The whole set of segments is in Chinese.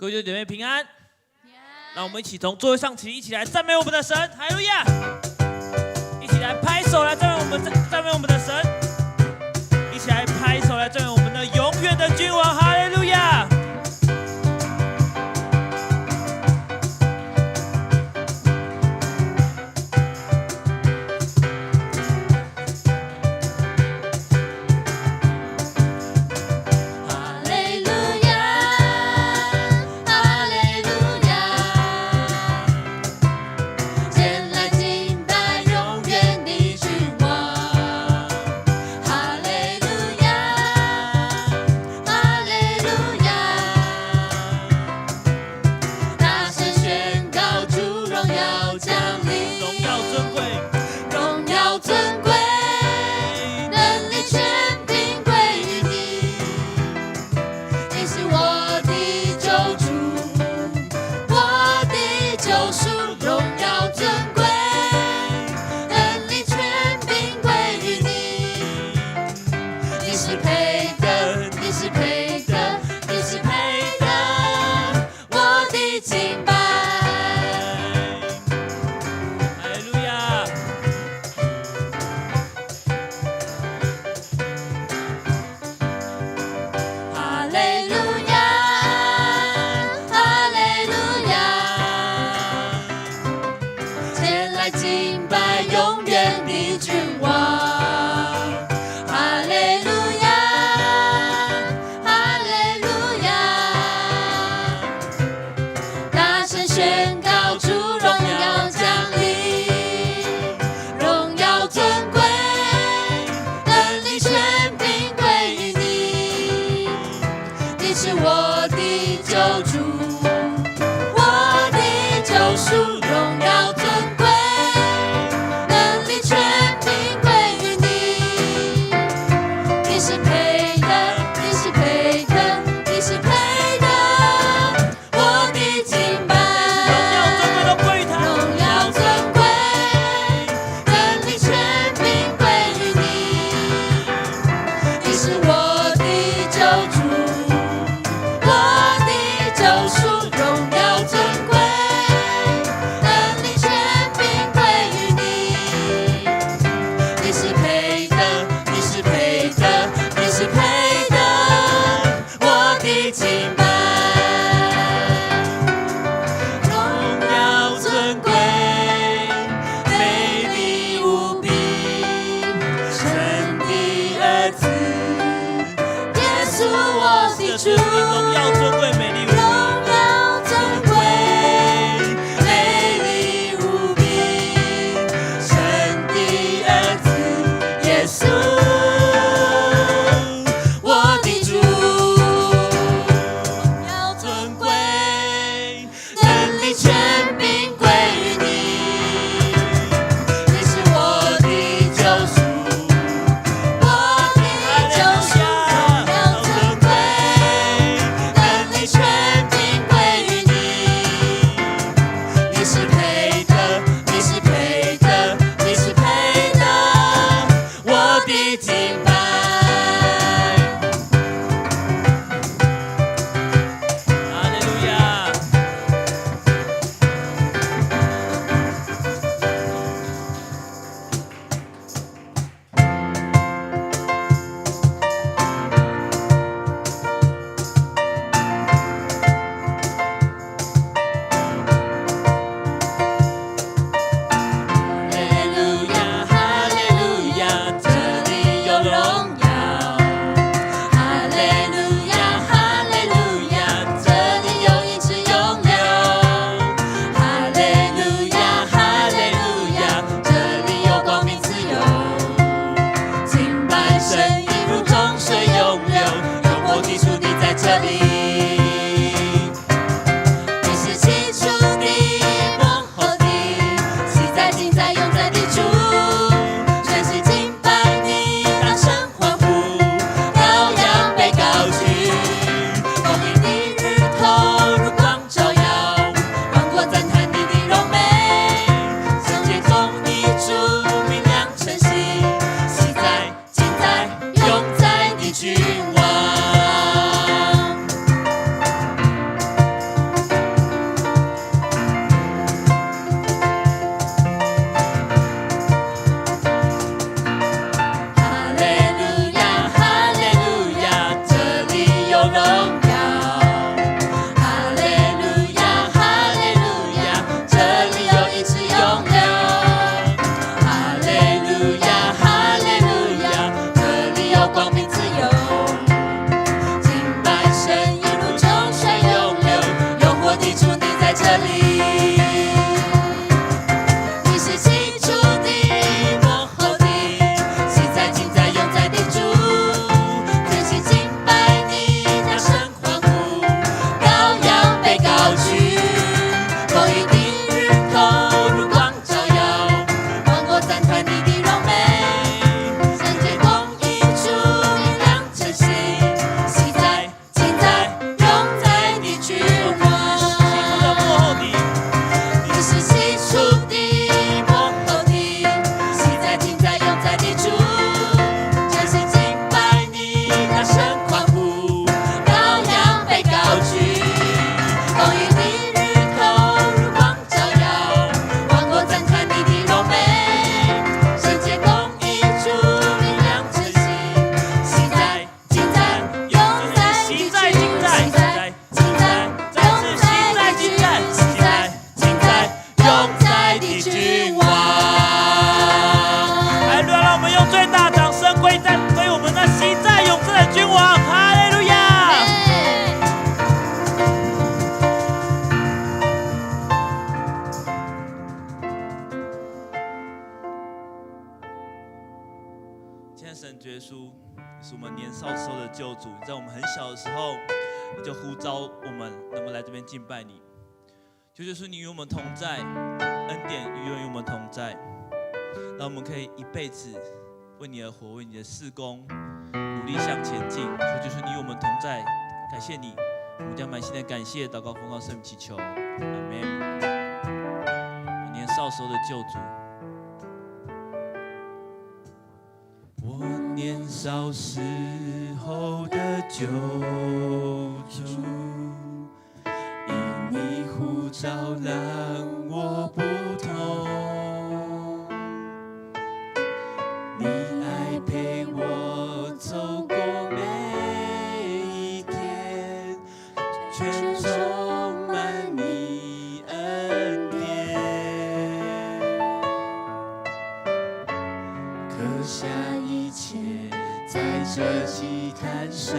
各位弟兄姐妹平安。让我们一起从座位上起，一起来赞美我们的神，哈利路亚！一起来拍手来赞美我们的神，一起来拍手来赞美我们的永远的君王，哈利路亚！君王。在神耶稣是我们年少时候的救主，在我们很小的时候，你就呼召我们能够来这边敬拜你。求耶稣，你与我们同在，恩典与我们同在，让我们可以一辈子为你而活，为你的事工努力向前进。求耶稣，你与我们同在，感谢你，我们将满心的感谢祷告奉告圣名祈求，阿们。我年少时候的救主。我年少时候的救主，因你呼召让我不同，你爱陪我走过每一天，全充满你恩典，刻下一切在这祭坛上，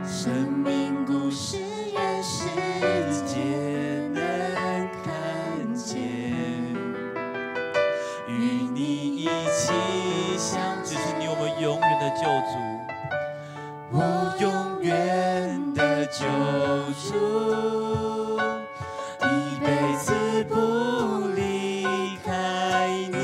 生命故事愿世界能看见，与你一起相知，是你我们永远的救主，我永远的救主，一辈子不离开你。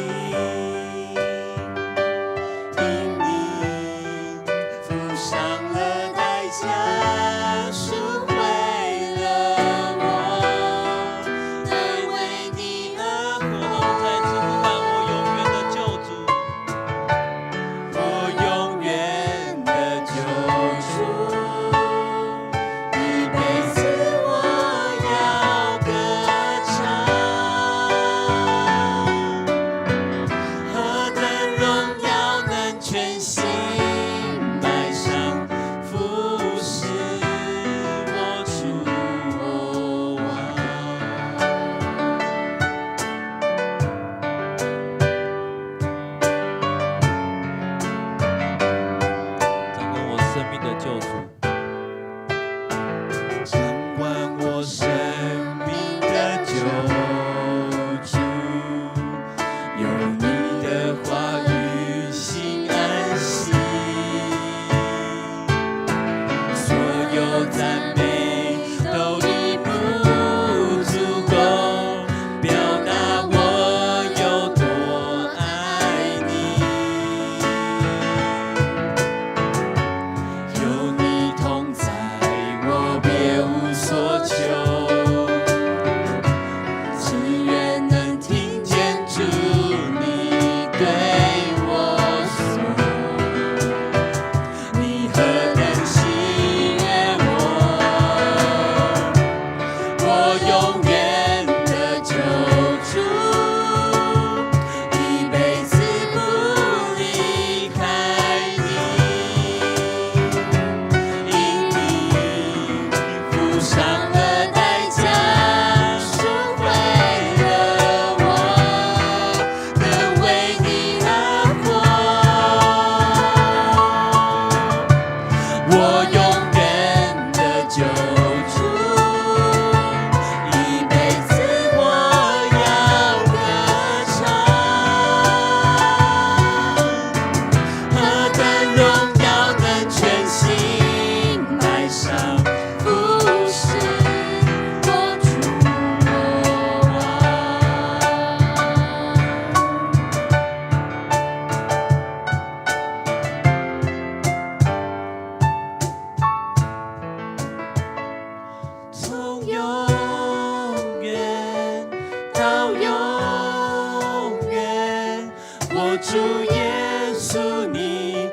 主耶稣，你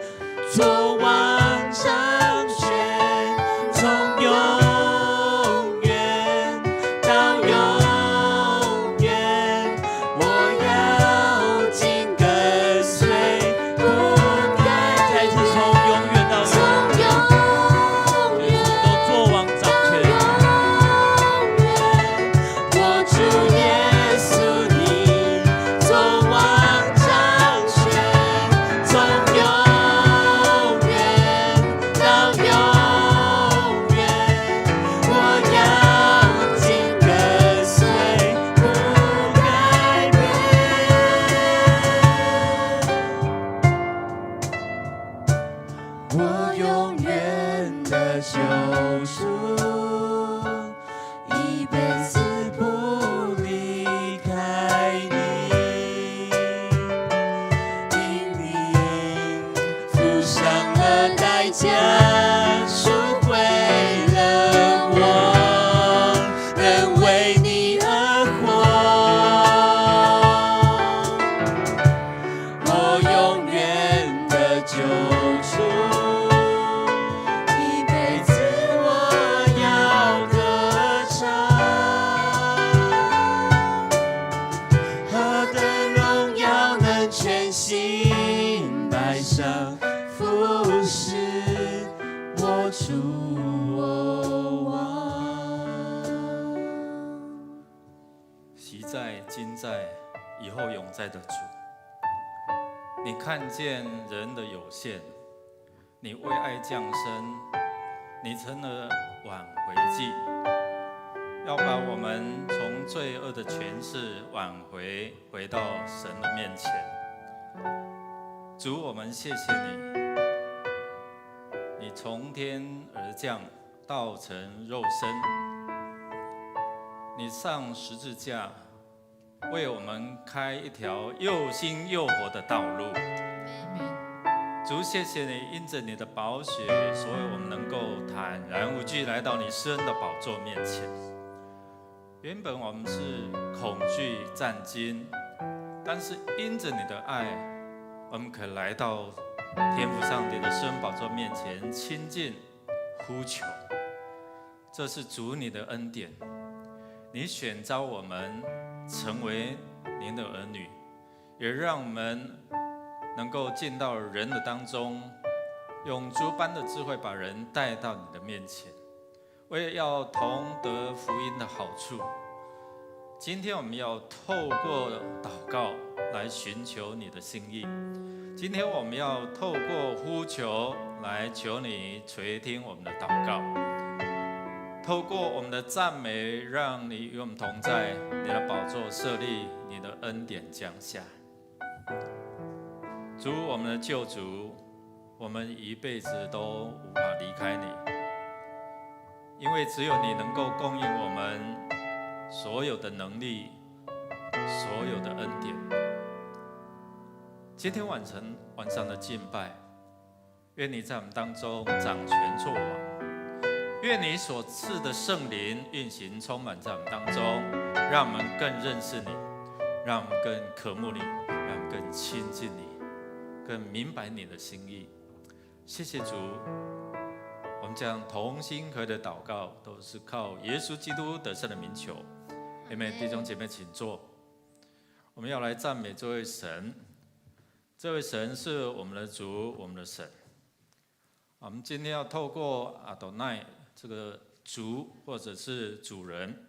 做王掌权。将赎回了我，能为你而活。我永远的救主，一辈子我要歌唱。何等荣耀能全心摆上，服侍我主我王。昔在、今在、以后永在的主，你看见人的有限，你为爱降生，你成了挽回祭，要把我们从罪恶的权势挽回到神的面前。主，我们谢谢你，你从天而降，道成肉身，你上十字架，为我们开一条又新又活的道路。主，谢谢你，因着你的宝血，所以我们能够坦然无惧来到你施恩的宝座面前。原本我们是恐惧战惊，但是因着你的爱，我们可以来到天父上帝的施恩宝座面前亲近呼求。这是主你的恩典，你选召我们成为您的儿女，也让我们能够进到人的当中，用诸般的智慧把人带到你的面前，为了要同得福音的好处。今天我们要透过祷告来寻求你的心意，今天我们要透过呼求来求你垂听我们的祷告，透过我们的赞美，让你与我们同在，你的宝座设立，你的恩典降下。主，我们的救主，我们一辈子都无法离开你，因为只有你能够供应我们所有的能力，所有的恩典。今天晚上的敬拜，愿你在我们当中掌权作王，愿你所赐的圣灵运行充满在我们当中，让我们更认识你，让我们更渴慕你，让我们更亲近你，更明白你的心意。谢谢主，我们将同心合的祷告都是靠耶稣基督得胜的名求。阿们。弟兄姐妹请坐。我们要来赞美这位神，这位神是我们的主，我们的神。我们今天要透过阿多奈这个主或者是主人，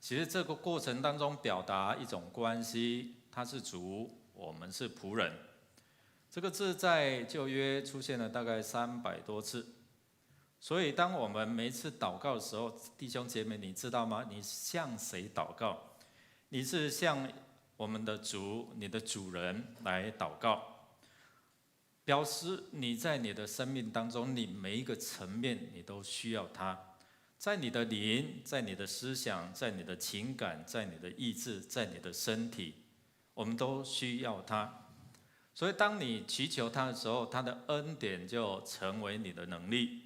其实这个过程当中表达一种关系，他是主，我们是仆人。这个字在旧约出现了大概300多次，所以当我们每一次祷告的时候，弟兄姐妹，你知道吗？你向谁祷告？你是向我们的主，你的主人来祷告，表示你在你的生命当中，你每一个层面你都需要他，在你的灵，在你的思想，在你的情感，在你的意志，在你的身体，我们都需要他。所以当你祈求他的时候，他的恩典就成为你的能力，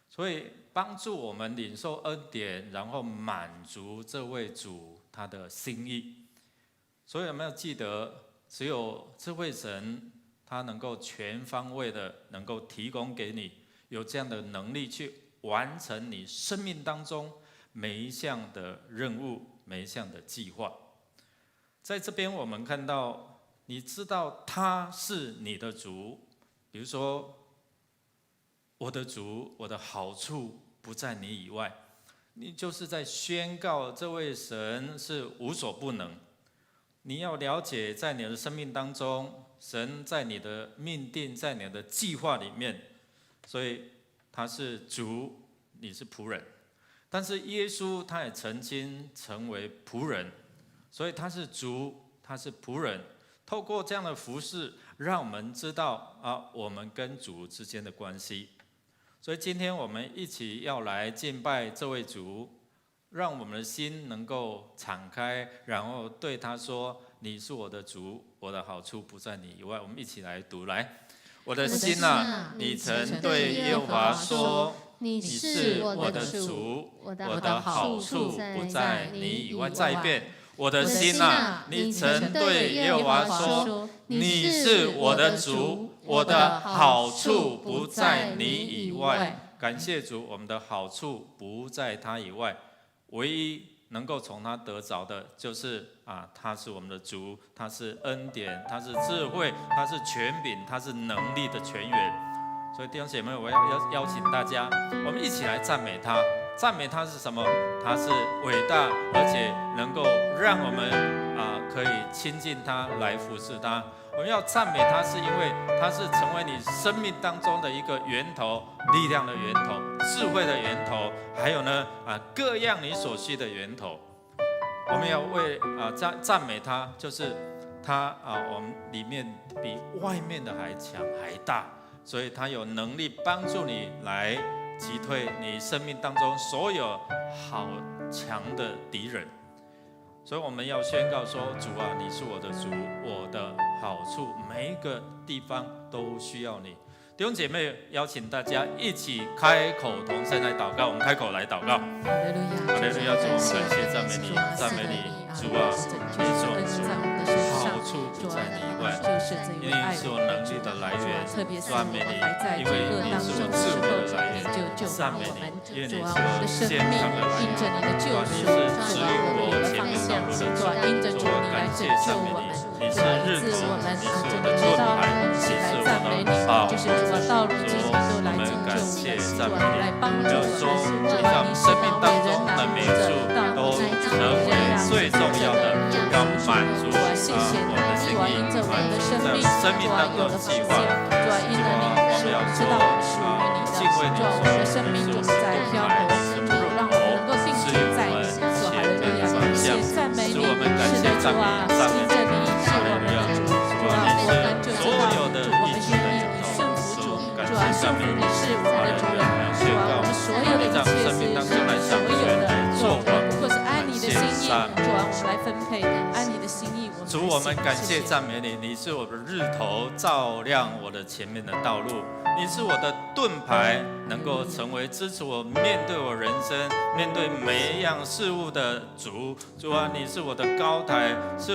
所以帮助我们领受恩典，然后满足这位主他的心意。所以我们要记得，只有这位神，他能够全方位的能够提供给你有这样的能力，去完成你生命当中每一项的任务，每一项的计划。在这边我们看到，你知道他是你的主，比如说我的主，我的好处不在你以外，你就是在宣告这位神是无所不能。你要了解，在你的生命当中，神在你的命定，在你的计划里面，所以他是主，你是仆人。但是耶稣他也曾经成为仆人，所以他是主，他是仆人。透过这样的服事，让我们知道我们跟主之间的关系。所以今天我们一起要来敬拜这位主，让我们的心能够敞开，然后对他说：“你是我的主，我的好处不在你以外。”我们一起来读，来，我的心啊，你曾对耶和华说，你是我的主，我的好处不在你以外。再一遍，我的心啊，你曾对耶和华说，你是我的主，我的好处不在你以外。感谢主，我们的好处不在他以外，唯一能够从他得着的，就是他是我们的主，他是恩典，他是智慧，他是权柄，他是能力的泉源。所以弟兄姐妹，我要邀请大家，我们一起来赞美他。赞美他是什么？他是伟大，而且能够让我们可以亲近他，来服侍他。我们要赞美他，是因为他是成为你生命当中的一个源头，力量的源头，智慧的源头，还有呢各样你所需的源头。我们要为赞美他，就是他我们里面比外面的还强还大，所以他有能力帮助你来击退你生命当中所有好强的敌人。所以我们要宣告说，主啊，你是我的主，我的好处，每一个地方都需要你。弟兄姐妹，邀请大家一起开口同声来祷告。我们开口来祷告。哈利路亚，主，我们感谢赞美你，赞美你，主啊，你是我们主，好处不在你以外，因为你是我能力的来源，赞美你，因为你是我智慧的来源，赞美你，因为你是我健康的来源，主啊，你是指引我前面道路的主，主，我感谢赞美你，你是日头，你是我的盾牌，你是我的保护。主，我们感谢赞美你，要说你在我们生命当中的每一处都成为最重要的，要满足我们的心意，满足在生命当中的计划。主啊，我们要说敬畏你，说你是我们的盾牌，你是我们的头，是我们前面的方向。主，我们感谢赞美你，赞美你，哈利路亚！主啊，你是所有的一切的源头。主啊，圣父，你是我们的主人，主啊，我们所有的一切是所有的做法，不过是按你的心意，主啊，我们来分配，按你的心意。主，我们感谢赞美你，你是我的日头，照亮我的前面的道路。你是我的盾牌，能够成为支持我面对我人生、面对每一样事物的主。主啊，你是我的高台，是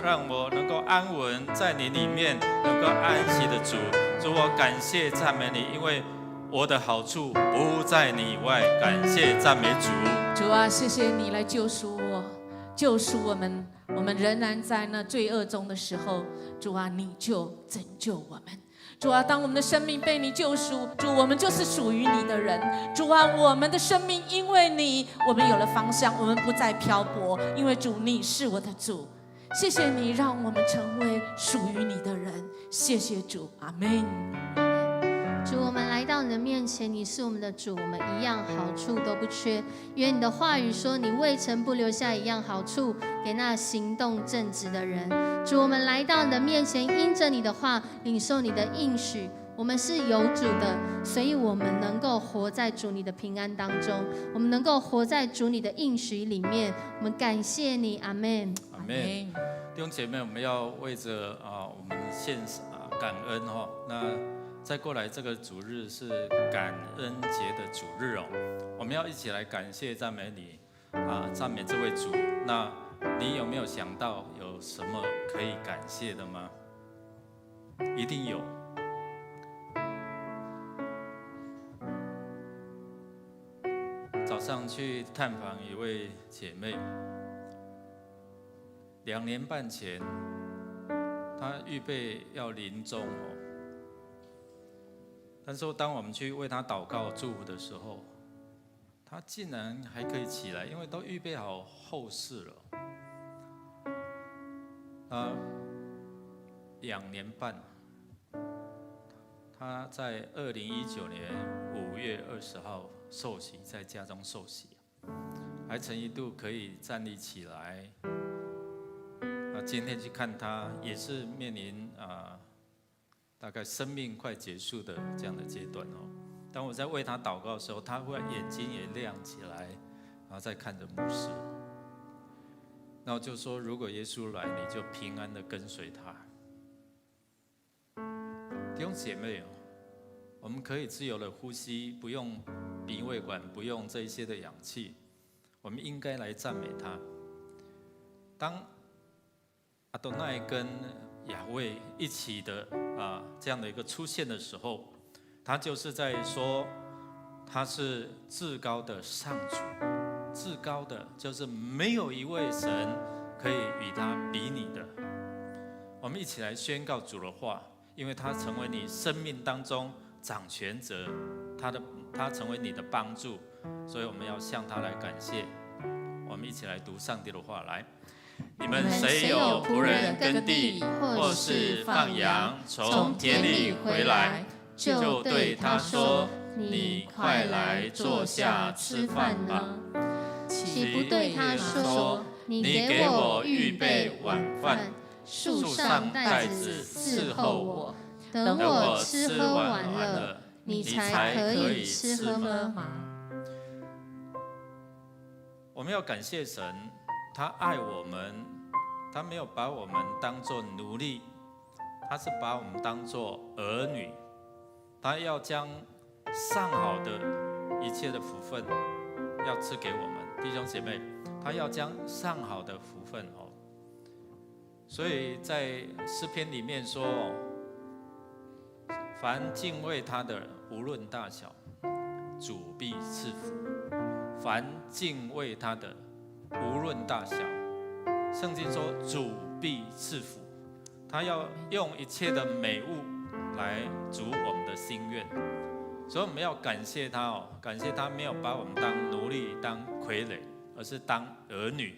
让我能够安稳在你里面，能够安息的主。主，我感谢赞美你，因为我的好处不在你以外。感谢赞美主。主啊，谢谢你来救赎我，救赎我们。我们仍然在那罪恶中的时候，主啊，你就拯救我们。主啊，当我们的生命被你救赎，主，我们就是属于你的人。主啊，我们的生命因为你，我们有了方向，我们不再漂泊，因为主，你是我的主。谢谢你让我们成为属于你的人，谢谢主，阿们。主，我们来到你的面前，你是我们的主，我们一样好处都不缺。愿你的话语说，你未曾不留下一样好处给那行动正直的人。主，我们来到你的面前，因着你的话，领受你的应许。我们是有主的，所以我们能够活在主你的平安当中，我们能够活在主你的应许里面。我们感谢你，阿们，阿们。弟兄姐妹，我们要为着我们献感恩那再过来这个主日是感恩节的主日我们要一起来感谢赞美你赞美这位主。那你有没有想到有什么可以感谢的吗？一定有。早上去探访一位姐妹，2年半前，她预备要临终但是当我们去为她祷告祝福的时候，她竟然还可以起来，因为都预备好后事了。她2年半，她在2019年5月20号受洗，在家中受洗，还曾一度可以站立起来。今天去看她，也是面临大概生命快结束的这样的阶段当我在为她祷告的时候，她忽然眼睛也亮起来，然后再看着牧师，然后就说：如果耶稣来，你就平安的跟随他。弟弟兄姐妹，我们可以自由的呼吸，不用鼻胃管，不用这一些的氧气，我们应该来赞美他。当阿多奈跟雅卫一起的这样的一个出现的时候，他就是在说他是至高的上主，至高的就是没有一位神可以与他比拟的。我们一起来宣告主的话，因为他成为你生命当中掌权者，他成为你的帮助，所以我们要向他来感谢。我们一起来读上帝的话，来。你们谁有仆人耕地，或是放羊从田里回来，就对他说：“你快来坐下吃饭吧。”岂不对他说：“你给我预备晚饭，束上带子伺候我，等我吃喝完了，你才可以吃喝吗？”我们要感谢神，他爱我们，他没有把我们当作奴隶，他是把我们当作儿女，他要将上好的一切的福分要赐给我们，弟兄姐妹，他要将上好的福分所以在诗篇里面说，凡敬畏他的，无论大小，主必赐福。凡敬畏他的，无论大小，圣经说主必赐福，他要用一切的美物来足我们的心愿，所以我们要感谢他感谢他没有把我们当奴隶、当傀儡，而是当儿女。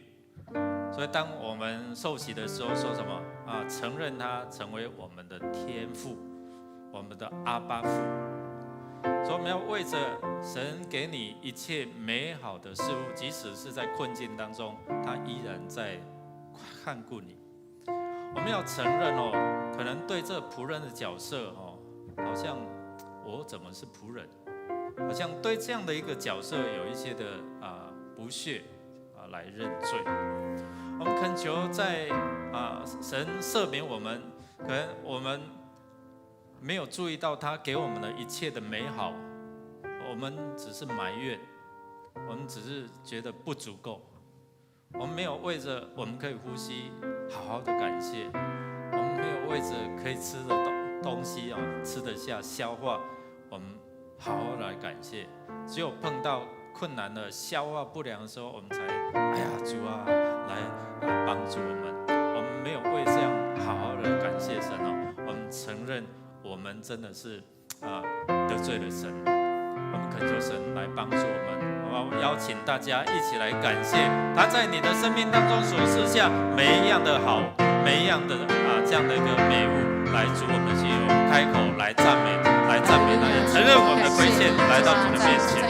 所以当我们受洗的时候，说什么承认他成为我们的天父，我们的阿爸父。所以我们要为着神给你一切美好的事物，即使是在困境当中，他依然在看顾你。我们要承认可能对这仆人的角色好像我怎么是仆人，好像对这样的一个角色有一些的不屑来认罪。我们恳求在神赦免我们，可能我们没有注意到他给我们的一切的美好，我们只是埋怨，我们只是觉得不足够，我们没有为着我们可以呼吸好好的感谢，我们没有为着可以吃的东西吃得下消化，我们好好来感谢。只有碰到困难的消化不良的时候，我们才主来帮助我们。我们没有为这样好好的感谢神我们承认我们真的是得罪了神，我们恳求神来帮助我们，好不好？我邀请大家一起来感谢他在你的生命当中所赐下每一样的好，每一样的这样的一个美物来主我们的心，我们开口来赞美他，也承认我们的亏欠，来到主的面前。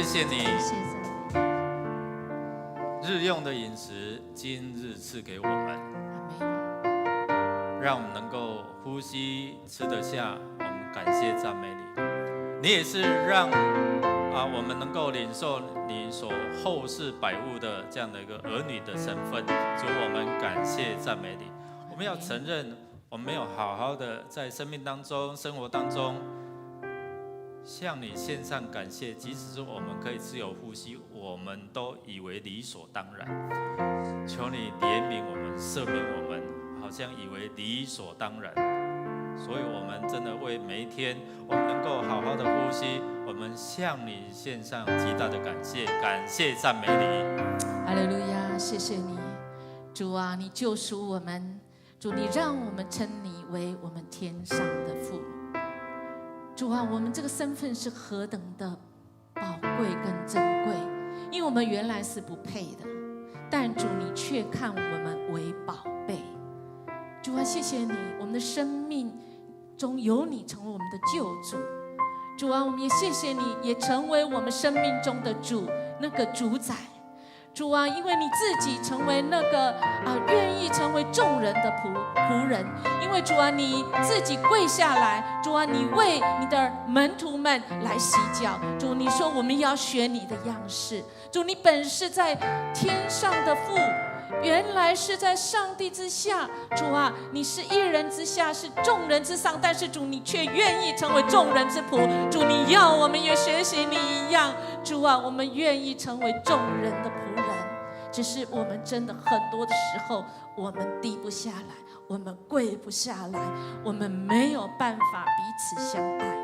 谢你日用的饮食今日赐给我们，让我们能够呼吸吃得下，我们感谢赞美你。你也是让我们能够领受你所厚赐百物的这样的一个儿女的身份，主，我们感谢赞美你。我们要承认我们没有好好的在生命当中、生活当中向你献上感谢，即使是我们可以自由呼吸，我们都以为理所当然。求你怜悯我们，赦免我们，好像以为理所当然。所以我们真的为每一天我们能够好好的呼吸，我们向你献上极大的感谢，感谢赞美你。哈利路亚，谢谢你，主啊，你救赎我们，主，你让我们称你为我们天上的父。主啊，我们这个身份是何等的宝贵跟珍贵，因为我们原来是不配的，但主你却看我们为宝贝。主啊，谢谢你，我们的生命中有你成为我们的救主。主啊，我们也谢谢你，也成为我们生命中的主，那个主宰。主啊，因为你自己成为那个愿意成为众人的仆人，因为主啊，你自己跪下来，主啊，你为你的门徒们来洗脚。主，你说我们要学你的样式。主，你本是在天上的父，原来是在上帝之下。主啊，你是一人之下，是众人之上，但是主你却愿意成为众人之仆。主，你要我们也学习你一样。主啊，我们愿意成为众人的仆人，只是我们真的很多的时候，我们低不下来，我们跪不下来，我们没有办法彼此相爱，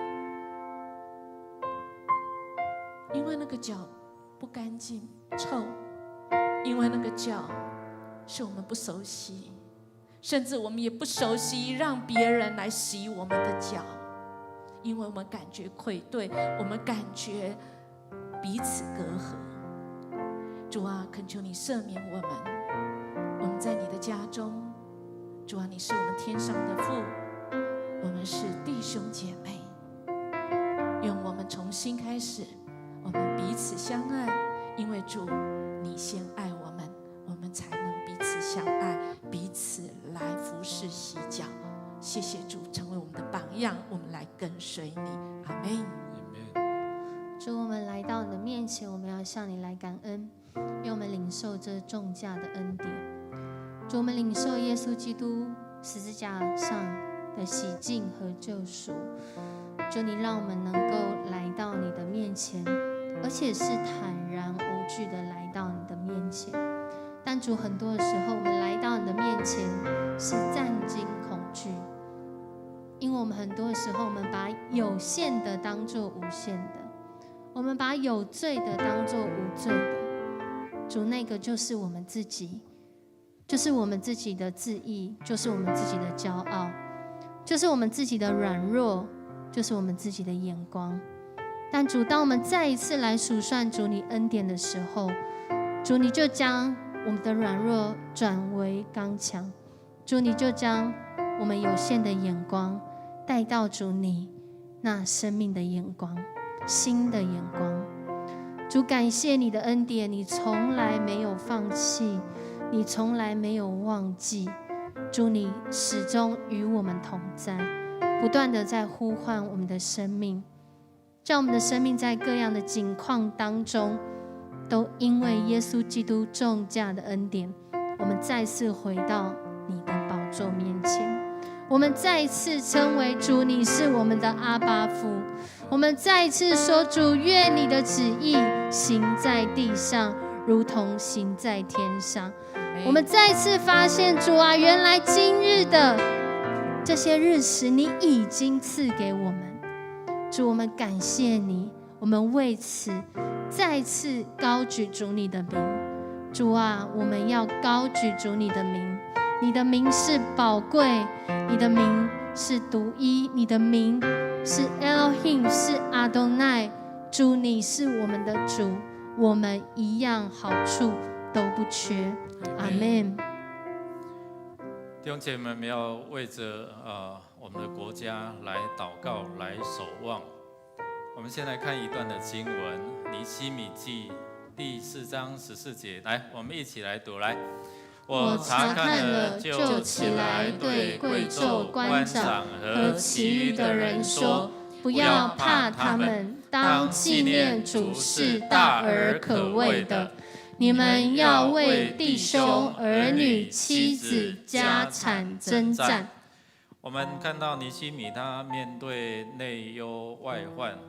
因为那个脚不干净臭，因为那个脚是我们不熟悉，甚至我们也不熟悉让别人来洗我们的脚，因为我们感觉愧对，我们感觉彼此隔阂。主啊，恳求你赦免我们，我们在你的家中。主啊，你是我们天上的父，我们是弟兄姐妹，愿我们重新开始，我们彼此相爱，因为主你先爱我们，我们才能彼此相爱，彼此来服侍洗脚。谢谢主成为我们的榜样，我们来跟随你。阿们。主，我们来到你的面前，我们要向你来感恩，愿我们领受这重价的恩典。主，我们领受耶稣基督十字架上的洗净和救赎。主，你让我们能够来到你的面前，而且是坦然无惧的来到你的面前。但主，很多的时候我们来到你的面前是战惊恐惧，因为我们很多的时候我们把有限的当作无限的，我们把有罪的当作无罪的。主，那个就是我们自己，就是我们自己的自义，就是我们自己的骄傲，就是我们自己的软弱，就是我们自己的眼光。但主，当我们再一次来数算主你恩典的时候，主你就将我们的软弱转为刚强，主你就将我们有限的眼光带到主你那生命的眼光，新的眼光。主，感谢你的恩典，你从来没有放弃，你从来没有忘记。主，你始终与我们同在，不断的在呼唤我们的生命，让我们的生命在各样的境况当中，都因为耶稣基督重价的恩典，我们再次回到你的宝座面前，我们再一次称为主，你是我们的阿爸父。我们再一次说，主，愿你的旨意行在地上，如同行在天上。我们再次发现，主啊，原来今日的这些日子你已经赐给我们。主，我们感谢你，我们为此再次高举主你的名。主啊，我们要高举主你的名，你的名是宝贵，你的名是独一，你的名是 Elohim， 是 Adonai。 主，你是我们的主，我们一样好处都不缺。阿们。弟兄姐妹们，要为着我们的国家来祷告，来守望。我们先来看一段的经文，尼希米记第4章14节，来，我们一起来读。来，我查看了，就起来对贵胄、官长和其余的人说：不要怕他们，当纪念主是大而可畏的。你们要为弟兄、儿女、妻子、家产征战。我们看到尼希米他面对内忧外患，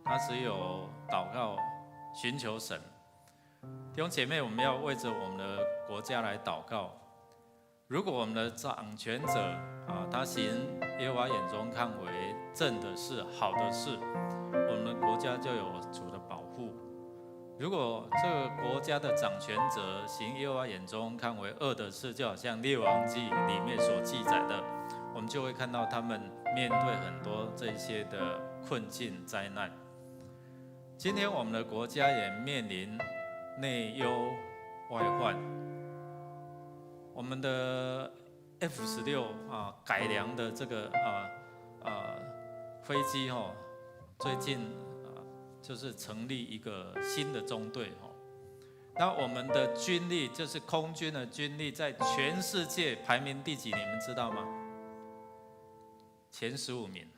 他只有祷告寻求神。弟兄姐妹，我们要为着我们的国家来祷告。如果我们的掌权者他行耶和华眼中看为正的事、好的事，我们的国家就有主的保护。如果这个国家的掌权者行耶和华眼中看为恶的事，就好像列王记里面所记载的，我们就会看到他们面对很多这些的困境灾难。今天我们的国家也面临内忧外患，我们的 F-16改良的这个飞机最近就是成立一个新的中队那我们的军力就是空军的军力，在全世界排名第几？你们知道吗？前15名。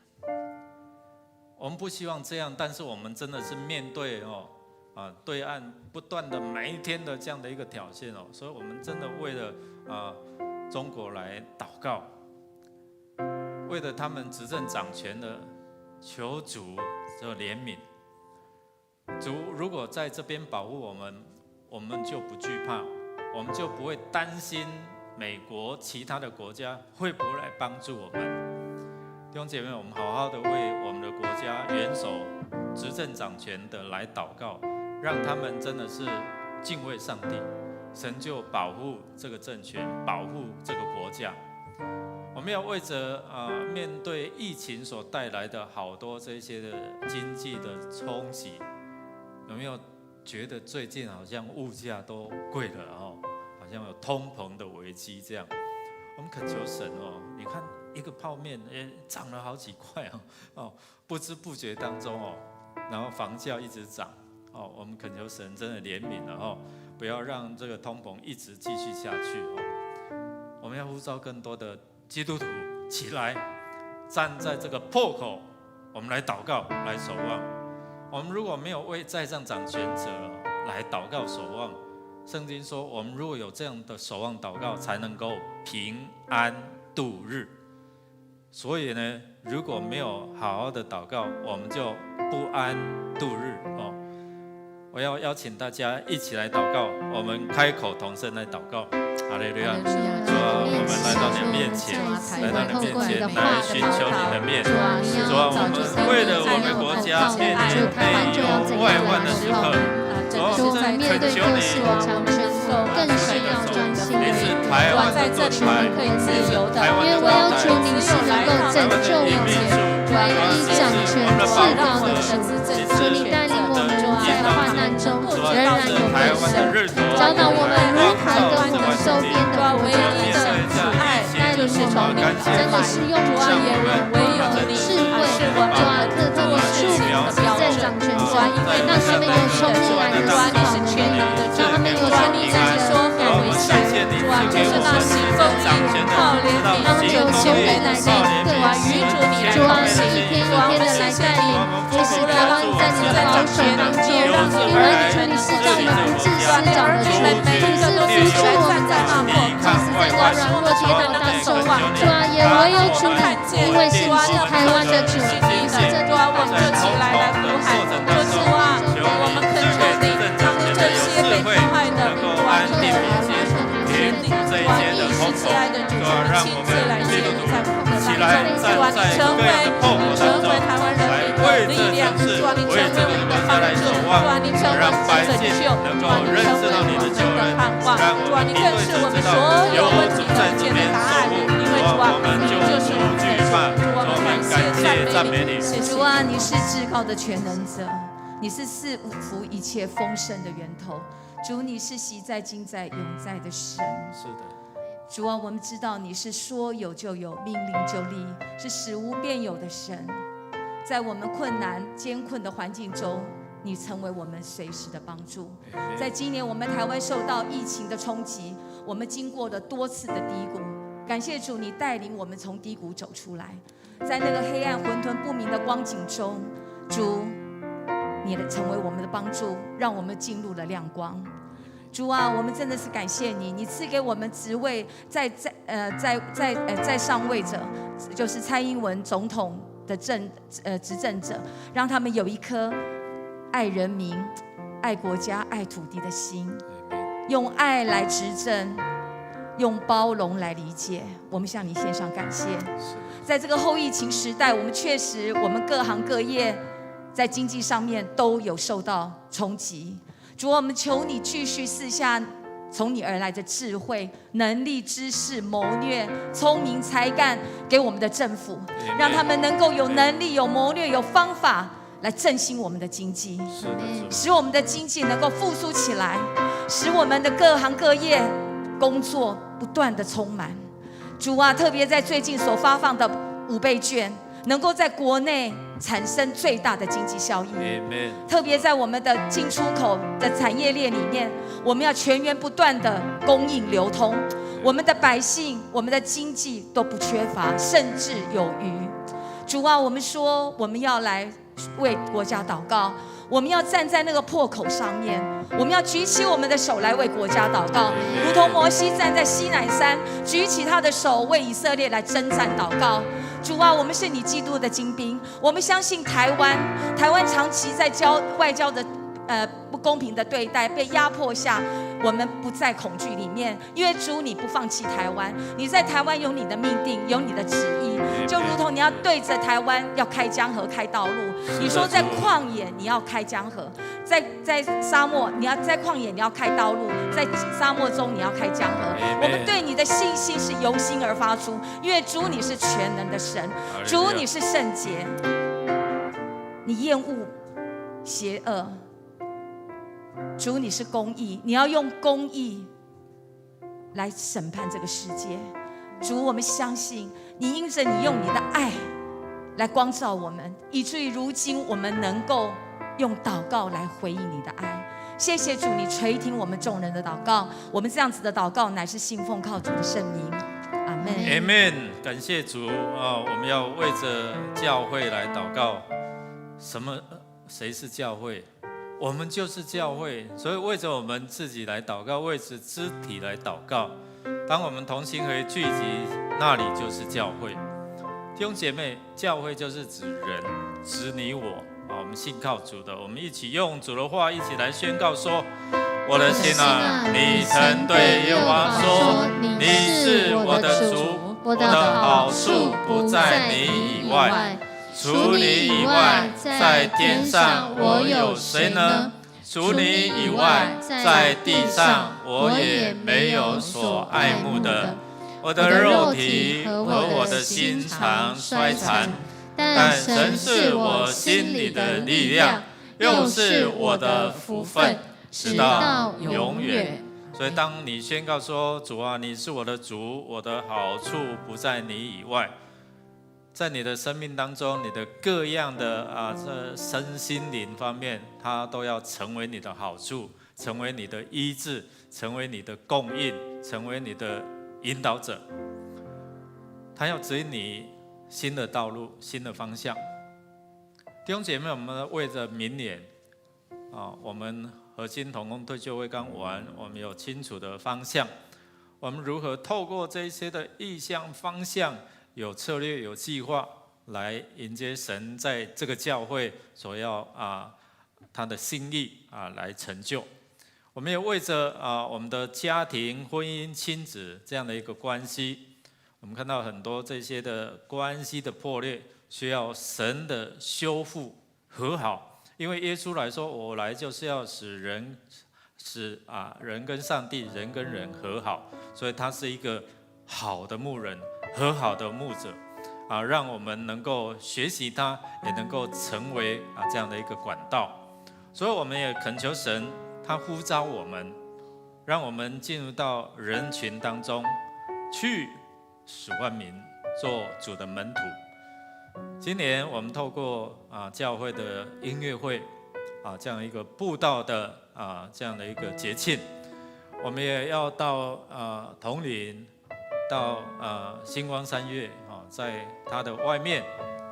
我们不希望这样，但是我们真的是面对对岸不断的每一天的这样的一个挑衅所以我们真的为了中国来祷告，为了他们执政掌权的，求主的怜悯。主如果在这边保护我们，我们就不惧怕，我们就不会担心美国其他的国家会不会来帮助我们。弟兄姐妹，我们好好的为我们的国家元首执政掌权的来祷告，让他们真的是敬畏上帝，神就保护这个政权，保护这个国家。我们要为着面对疫情所带来的好多这些的经济的冲击，有没有觉得最近好像物价都贵了好像有通膨的危机这样？我们恳求神你看一个泡面也涨了好几块不知不觉当中然后房价一直涨我们恳求神真的怜悯了不要让这个通膨一直继续下去我们要呼召更多的基督徒起来，站在这个破口，我们来祷告，来守望。我们如果没有为在上掌权者来祷告守望，圣经说我们如果有这样的守望祷告，才能够平安度日。所以呢，如果没有好好的祷告，我们就不安度日我要邀请大家一起来祷告，我们开口同声来祷告。哈利路亚！主啊，我们来到你的面前，来到你的面前，来寻求你的面。主啊，我们为了我们国家面临内忧外患的时刻，主啊，恳求你，更是要专心你是台湾的盾牌，你是台湾的高台，你是能够拯救我们唯一掌权至高的神，求你带领我们在患难中仍然有你的神，教导我们如何跟我们周边的国家的爱带领我们，真的是用主啊也唯有你智慧，主啊特特的树在掌权者，让他们有冲出来的光，让他们有生命在说改为善，主啊就是那行公义、靠怜悯、有求于来的对啊，与主你主啊是一天一天的来带领，也使台湾在你的保守当中，因为主你是让我们不致死长的主，更是扶助我们在那破，即使在那软弱跌倒当中，主啊也唯有主你，因为是你是台湾的主，主啊我们就起来呼喊，主啊我们恳求你，让这些被迫害的主啊全领这一些的痛苦，主啊让我们基督徒起来站在各样的破口当中，来为这城市、为这个国家来守望，让百姓能够认识到你的救恩，让我们一对主知道有主在这边守护，我们就不惧怕，我们感谢赞美你。主啊，你是至高的全能者，你是赐福一切丰盛的源头。主，你是昔在、今在、永在的神。是的。主啊，我们知道你是说有就有，命令就立，是使无变有的神。在我们困难艰困的环境中，你成为我们随时的帮助。在今年我们台湾受到疫情的冲击，我们经过了多次的低谷，感谢主，你带领我们从低谷走出来。在那个黑暗混沌不明的光景中，主，你成为我们的帮助，让我们进入了亮光。主啊，我们真的是感谢你，你赐给我们职位在上位者，就是蔡英文总统的执政者，让他们有一颗爱人民、爱国家、爱土地的心，用爱来执政，用包容来理解。我们向你献上感谢。在这个后疫情时代，我们各行各业在经济上面都有受到冲击。主，我们求你继续赐下从你而来的智慧、能力、知识、谋略、聪明才干给我们的政府，让他们能够有能力、有谋略、有方法来振兴我们的经济，使我们的经济能够复苏起来，使我们的各行各业工作不断的充满。主啊，特别在最近所发放的5倍券，能够在国内产生最大的经济效益。特别在我们的进出口的产业链里面，我们要全员不断的供应流通，我们的百姓、我们的经济都不缺乏，甚至有余。主啊，我们说我们要来为国家祷告，我们要站在那个破口上面，我们要举起我们的手来为国家祷告，如同摩西站在西乃山举起他的手为以色列来征战祷告。主啊，我们是你基督的精兵，我们相信台湾长期在外交的不公平的对待、被压迫下，我们不在恐惧里面，因为主你不放弃台湾，你在台湾有你的命定，有你的旨意，就如同你要对着台湾要开江河、开道路，你说在旷野你要开江河，在沙漠你要在旷野你要开道路，在沙漠中你要开江河。我们对你的信心是由心而发出，因为主你是全能的神，主你是圣洁，你厌恶邪恶。主，你是公义，你要用公义来审判这个世界。主，我们相信你，因着你用你的爱来光照我们，以至于如今我们能够用祷告来回应你的爱。谢谢主，你垂听我们众人的祷告。我们这样子的祷告乃是信奉靠主的圣名。阿们。Amen。感谢主啊！我们要为着教会来祷告。谁是教会？我们就是教会，所以为着我们自己来祷告，为着肢体来祷告。当我们同心合一聚集，那里就是教会。弟兄姐妹，教会就是指人，指你我啊。我们信靠主的，我们一起用主的话一起来宣告说：我的心啊，你曾对耶和华说，你是我的主，我的好处不在你以外。除你以外，在天上我有谁呢？除你以外，在地上我也没有所爱慕的。我的肉体和我的心肠衰残，但神是我心里的力量，又是我的福分，直到永远。所以当你宣告说：主啊，你是我的主，我的好处不在你以外，在你的生命当中，你的各样的这身心灵方面，它都要成为你的好处，成为你的医治，成为你的供应，成为你的引导者。它要指引你新的道路、新的方向。弟兄姐妹，我们为着明年我们核心同工退休会刚完，我们有清楚的方向。我们如何透过这些的意向方向，有策略、有计划，来迎接神在这个教会所要他的心意来成就。我们也为着我们的家庭、婚姻、亲子这样的一个关系，我们看到很多这些的关系的破裂，需要神的修复和好。因为耶稣来说，我来就是要使人跟上帝、人跟人和好，所以他是一个好的牧人。和好的牧者让我们能够学习他，也能够成为这样的一个管道。所以我们也恳求神，他呼召我们，让我们进入到人群当中去，使万民做主的门徒。今年我们透过教会的音乐会这样一个布道的这样的一个节庆，我们也要到统领，到星光三月在它的外面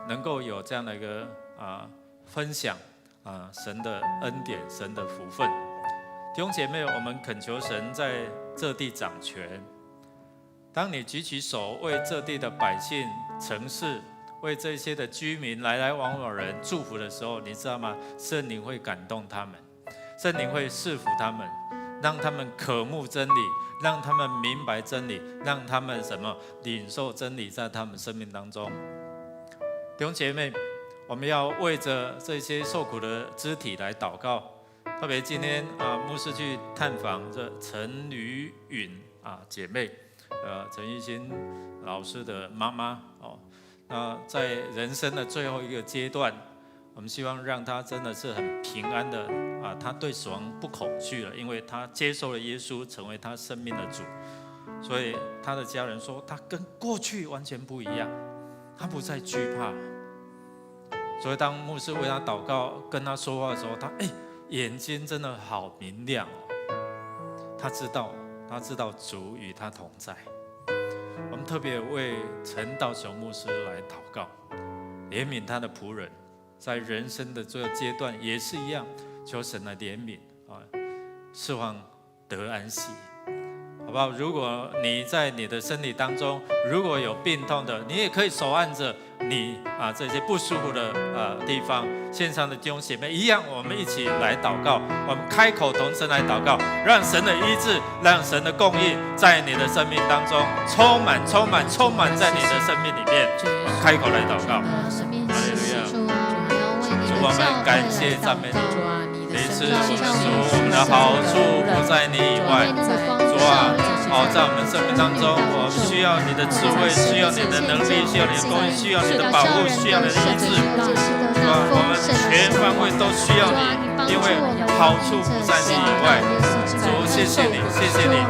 能够有这样的一个分享神的恩典、神的福分。弟兄姐妹，我们恳求神在这地掌权。当你举起手为这地的百姓、城市，为这些的居民、来来往往人祝福的时候，你知道吗？圣灵会感动他们，圣灵会赐福他们，让他们渴慕真理，让他们明白真理，让他们什么领受真理在他们生命当中。弟兄姐妹，我们要为着这些受苦的肢体来祷告。特别今天牧师去探访这陈吕允姐妹，陈玉欣老师的妈妈哦。那在人生的最后一个阶段，我们希望让她真的是很平安的她对死亡不恐惧了，因为她接受了耶稣成为她生命的主。所以她的家人说，她跟过去完全不一样，她不再惧怕。所以当牧师为她祷告、跟她说话的时候，她眼睛真的好明亮哦。她知道主与她同在。我们特别为陈道雄牧师来祷告，怜悯他的仆人，在人生的这个阶段也是一样，求神来怜悯释放得安息，好不好？如果你在你的身体当中如果有病痛的，你也可以手按着你这些不舒服的地方。线上的弟兄姐妹一样，我们一起来祷告，我们开口同声来祷告，让神的医治，让神的供应在你的生命当中充满在你的生命里面。开口来祷告，哈利路亚！主，我们感谢赞美你，你是我们的主，我们的好处不在你以外。主在我们生命当中，我们需要你的智慧，需要你的能力，需要你的供应，需要你的保护，需要你的医治。我们全方位都需要你，因为好处不在你以外。主，谢谢你，谢谢你，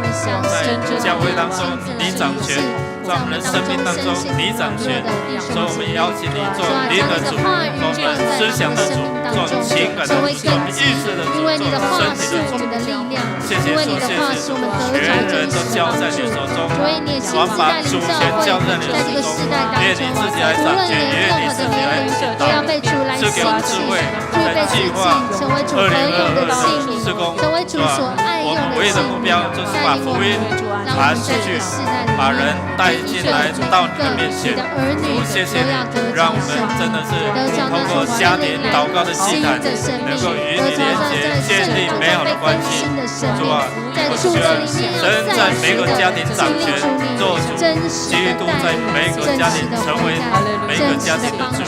在教会当中你掌权，在我们的生命当中你掌权。所以我们邀请你做灵的主，做我们思想的主，做情感的主，做我们意识的主，做身体的主。谢谢主，谢谢主，全人都交在你手中，我们把主权交在你手中，愿你自己来掌权，愿你自己来指导，赐给我们智慧，在计划2022施工，我们唯一的目标就是把福音传出去，把人带进来到你的面前。主，谢谢你，让我们真的是通过家庭祷告的祭坛，能够与你连接，建立美好的关系。主啊，我需要神在每个家庭掌权做主，基督在每个家庭成为每个家庭的主。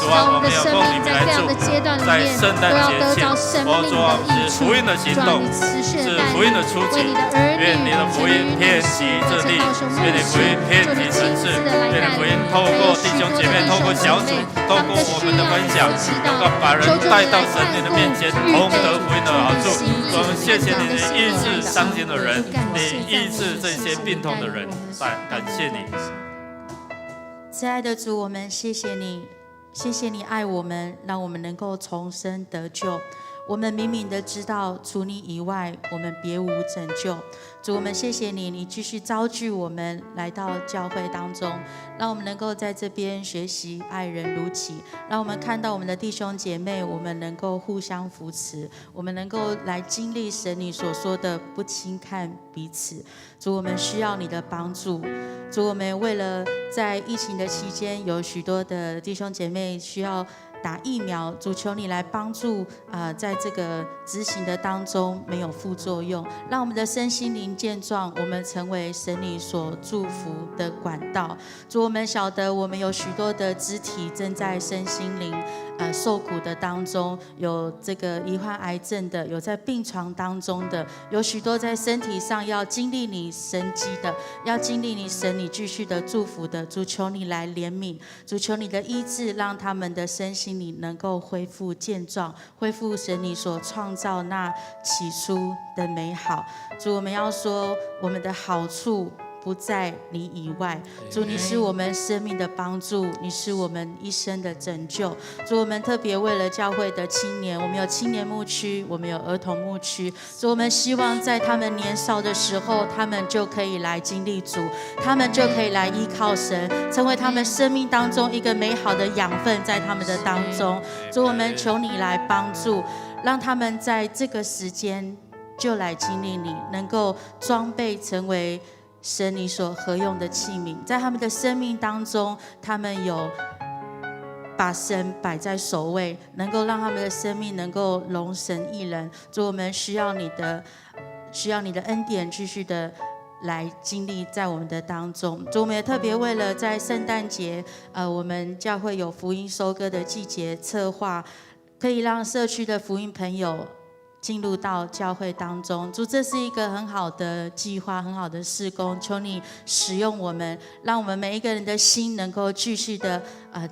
主啊，我们要奉你名来祝福，在圣诞节前，主啊，是福音的行动，是福音的出境。愿你的福音遍及这地，愿你福音遍及城市，愿你福音透过弟兄姐妹，透过小组，透过我们的分享，能够把人带到神你的面前，同得福音的好处。我们谢谢你的医治伤心的人，你医治这些病痛的人，感谢你。慈爱的主，我们谢谢你，谢谢你爱我们，让我们能够重生得救。我们明明的知道，除你以外，我们别无拯救。主，我们谢谢你，你继续召聚我们来到教会当中，让我们能够在这边学习爱人如己，让我们看到我们的弟兄姐妹，我们能够互相扶持，我们能够来经历神你所说的不轻看彼此。主，我们需要你的帮助。主，我们为了在疫情的期间，有许多的弟兄姐妹需要打疫苗，主求你来帮助在这个执行的当中没有副作用，让我们的身心灵健壮，我们成为神你所祝福的管道。主，我们晓得我们有许多的肢体正在身心灵受苦的当中，有这个罹患癌症的，有在病床当中的，有许多在身体上要经历你神迹的，要经历你神你继续的祝福的。主，求你来怜悯，主求你的医治，让他们的身心灵能够恢复健壮，恢复神你所创造那起初的美好。主，我们要说我们的好处不在你以外。主，你是我们生命的帮助，你是我们一生的拯救。主，我们特别为了教会的青年，我们有青年牧区，我们有儿童牧区。主，我们希望在他们年少的时候，他们就可以来经历主，他们就可以来依靠神，成为他们生命当中一个美好的养分在他们的当中。主，我们求你来帮助，让他们在这个时间就来经历你，能够装备成为神你所合用的器皿，在他们的生命当中，他们有把神摆在首位，能够让他们的生命能够容神一人。主，我们需要你的恩典，继续的来经历在我们的当中。主，我们也特别为了在圣诞节，我们教会有福音收割的季节策划，可以让社区的福音朋友进入到教会当中。主，这是一个很好的计划，很好的事工，求你使用我们，让我们每一个人的心能够继续的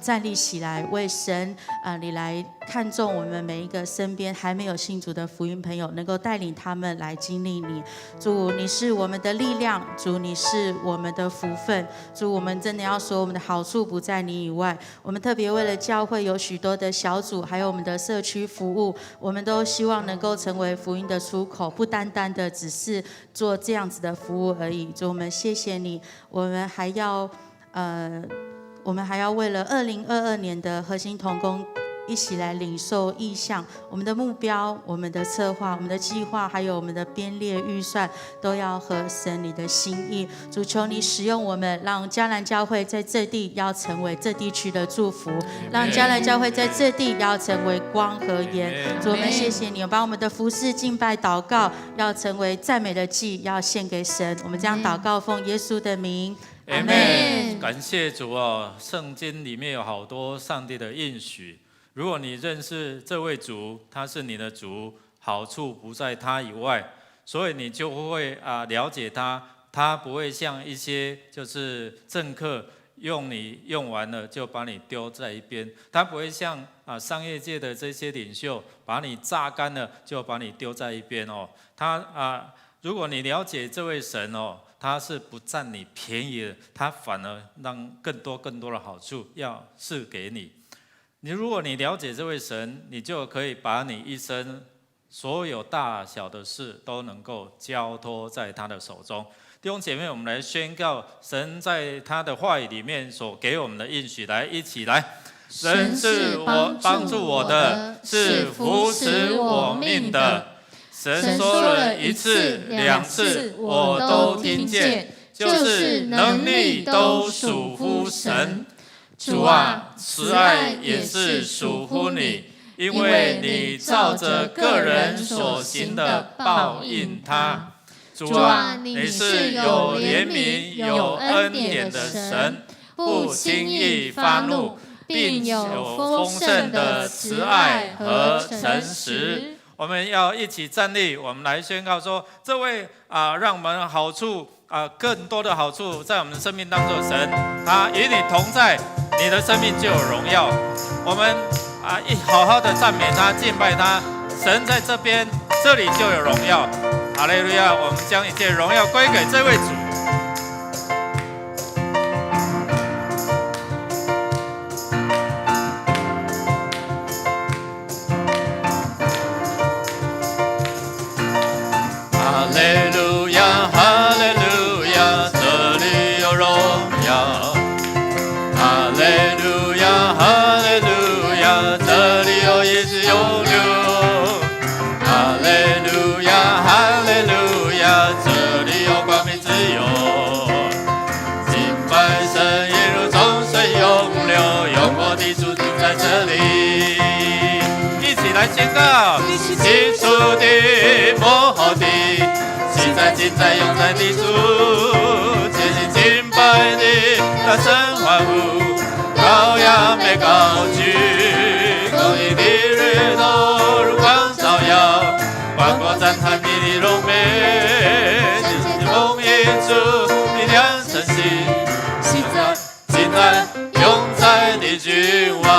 站立起来，为神你来看重我们每一个身边还没有信主的福音朋友，能够带领他们来经历你。主，你是我们的力量，主，你是我们的福分。主，我们真的要说，我们的好处不在你以外。我们特别为了教会有许多的小组，还有我们的社区服务，我们都希望能够成为福音的出口，不单单的只是做这样子的服务而已。主，我们谢谢你，我们还要为了2022年的核心同工一起来领受意向，我们的目标、我们的策划、我们的计划，还有我们的编列预算，都要合神你的心意。主，求你使用我们，让迦南教会在这地要成为这地区的祝福，让迦南教会在这地要成为光和盐。主，我们谢谢你，把我们的服事、敬拜、祷告要成为赞美的祭，要献给神。我们这样祷告，奉耶稣的名。阿们。感谢主哦，圣经里面有好多上帝的应许。如果你认识这位主，他是你的主，好处不在他以外，所以你就会了解他，他不会像一些就是政客你用完了就把你丢在一边，他不会像商业界的这些领袖把你榨干了就把你丢在一边哦。如果你了解这位神哦，他是不占你便宜的，他反而让更多的好处要赐给你。如果你了解这位神，你就可以把你一生所有大小的事都能够交托在他的手中。弟兄姐妹，我们来宣告神在他的话语里面所给我们的应许，一起来。神是帮助我的，是扶持我命的。神说了1次、2次，我都听见，就是能力都属乎神。主啊，慈爱也是属乎你，因为你照着个人所行的报应他。主啊，你是有怜悯、有恩典的神，不轻易发怒，并有丰盛的慈爱和诚实。我们要一起站立，我们来宣告说，这位让我们好处更多的好处在我们生命当中的神，他与你同在，你的生命就有荣耀。我们好好的赞美他、敬拜他，神在这边，这里就有荣耀。哈利路亚！我们将一切荣耀归给这位主。哈利路亚，哈利路亚，这里有荣耀。哈利路亚，哈利路亚，这里有一直永留。哈利路亚，哈利路亚，这里有光明自由。敬拜神一如众水涌流，永活的主停在这里。一起来宣告，起初的幕后的，现在尽在永在的主，全心敬拜的大声欢呼，羔羊被高举，公义的日头如光照耀，万国赞叹你的荣美，真风引出力量晨曦，尽在永在的君王。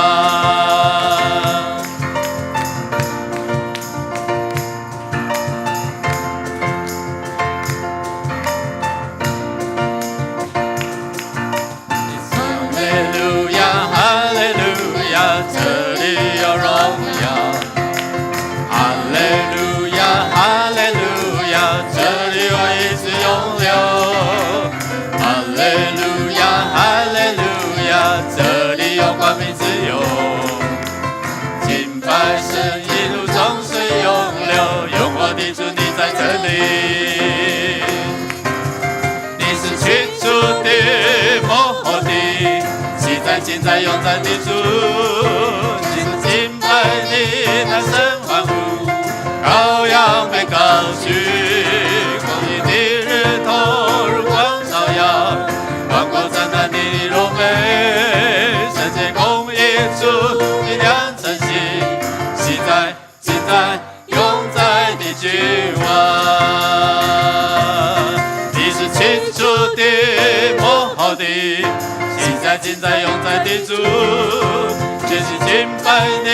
这里有荣耀，哈利路亚，哈利路亚，这里有一直永留，哈利路亚，哈利路亚，这里有光明自由，敬拜神一如众水涌流，永活的主你在这今在永在的主，敬拜你大声欢呼，羔羊被高举，公义的日头如光照耀，万国赞叹你荣美，圣洁公义主力量晨曦，昔在今在永在的君王。你是清楚的幕后的，昔在今在永在的主，全心敬拜你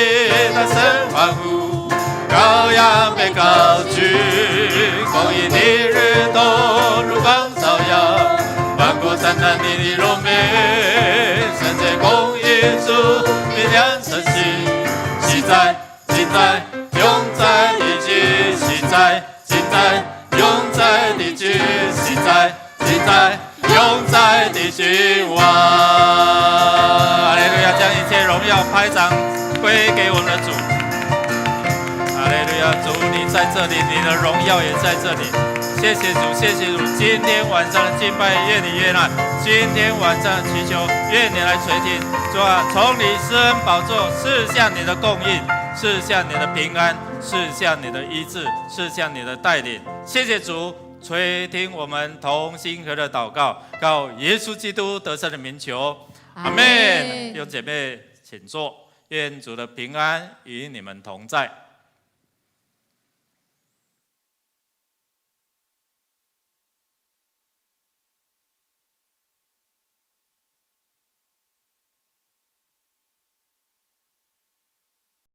大声欢呼，羔羊被高举，公义的日头如光照耀，万国赞叹你的荣美，圣洁公义主力量晨曦，昔在今在永在的君，昔在今在永在的君，昔在今在永在的君王。哈利路亚！将一切荣耀拍掌归给我们的主。哈利路亚！主你在这里，你的荣耀也在这里。谢谢主，谢谢主！今天晚上的敬拜，愿你悦纳；今天晚上的祈求，愿你来垂听。主啊，从你施恩宝座赐下你的供应，赐下你的平安，赐下你的医治，赐下你的带领。谢谢主，垂听我们同心合的祷告，靠耶稣基督得胜的名求，阿们。弟兄姐妹，请坐。愿主的平安与你们同在。